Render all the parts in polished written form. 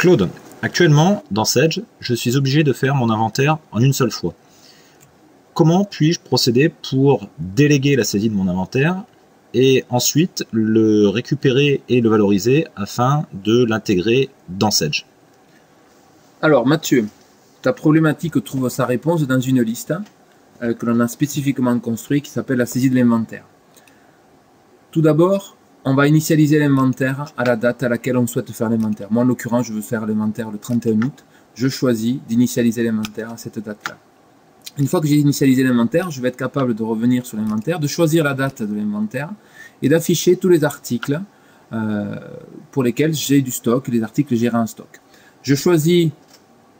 Claude, actuellement, dans Sage, je suis obligé de faire mon inventaire en une seule fois. Comment puis-je procéder pour déléguer la saisie de mon inventaire et ensuite le récupérer et le valoriser afin de l'intégrer dans Sage? Alors Mathieu, ta problématique trouve sa réponse dans une liste que l'on a spécifiquement construite qui s'appelle la saisie de l'inventaire. Tout d'abord, on va initialiser l'inventaire à la date à laquelle on souhaite faire l'inventaire. Moi en l'occurrence, je veux faire l'inventaire le 31 août. Je choisis d'initialiser l'inventaire à cette date-là. Une fois que j'ai initialisé l'inventaire, je vais être capable de revenir sur l'inventaire, de choisir la date de l'inventaire et d'afficher tous les articles pour lesquels j'ai du stock, les articles gérés en stock. Je choisis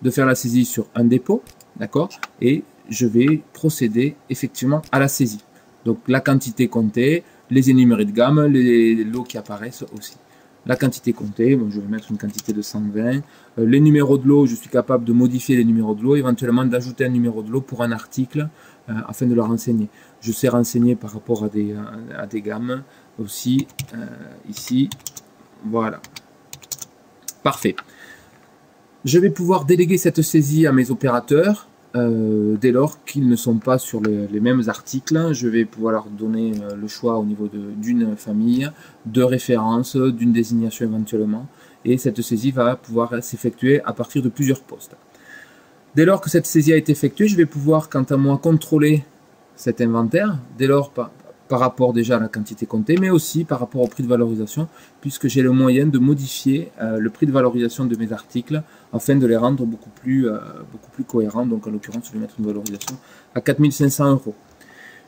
de faire la saisie sur un dépôt, d'accord, et je vais procéder effectivement à la saisie. Donc la quantité comptée, les énumérés de gamme, les lots qui apparaissent aussi. La quantité comptée, bon, je vais mettre une quantité de 120. Les numéros de lot, je suis capable de modifier les numéros de lot, éventuellement d'ajouter un numéro de lot pour un article afin de le renseigner. Je sais renseigner par rapport à des gammes aussi, ici, voilà. Parfait. Je vais pouvoir déléguer cette saisie à mes opérateurs dès lors qu'ils ne sont pas sur les mêmes articles. Je vais pouvoir leur donner le choix au niveau d'une famille, de référence, d'une désignation éventuellement. Et cette saisie va pouvoir s'effectuer à partir de plusieurs postes. Dès lors que cette saisie a été effectuée, je vais pouvoir, quant à moi, contrôler cet inventaire, dès lors par rapport déjà à la quantité comptée, mais aussi par rapport au prix de valorisation, puisque j'ai le moyen de modifier le prix de valorisation de mes articles afin de les rendre beaucoup plus cohérents. Donc en l'occurrence, je vais mettre une valorisation à 4 500 €.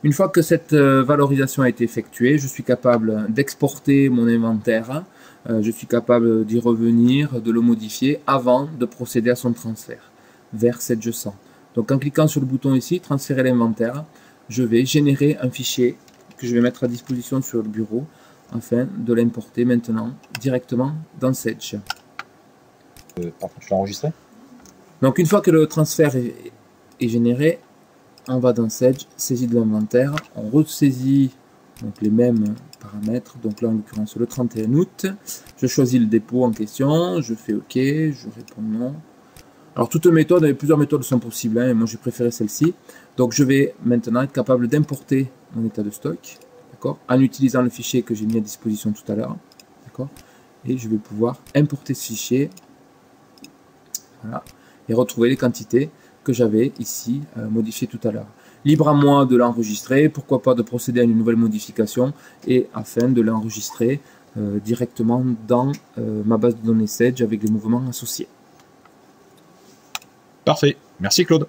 Une fois que cette valorisation a été effectuée, je suis capable d'exporter mon inventaire, je suis capable d'y revenir, de le modifier avant de procéder à son transfert vers Sage 100. Donc en cliquant sur le bouton ici, transférer l'inventaire, je vais générer un fichier que je vais mettre à disposition sur le bureau afin de l'importer maintenant directement dans Sage. Par contre, tu l'as enregistré? Donc une fois que le transfert est généré, on va dans Sage, saisie de l'inventaire, on ressaisit donc les mêmes paramètres, donc là en l'occurrence le 31 août, je choisis le dépôt en question, je fais OK, je réponds non. Alors toute méthode, plusieurs méthodes sont possibles, hein, et moi j'ai préféré celle-ci. Donc je vais maintenant être capable d'importer mon état de stock, d'accord, en utilisant le fichier que j'ai mis à disposition tout à l'heure, d'accord, et je vais pouvoir importer ce fichier, voilà, et retrouver les quantités que j'avais ici modifiées tout à l'heure. Libre à moi de l'enregistrer, pourquoi pas de procéder à une nouvelle modification, et afin de l'enregistrer directement dans ma base de données Sage avec les mouvements associés. Parfait. Merci Claude.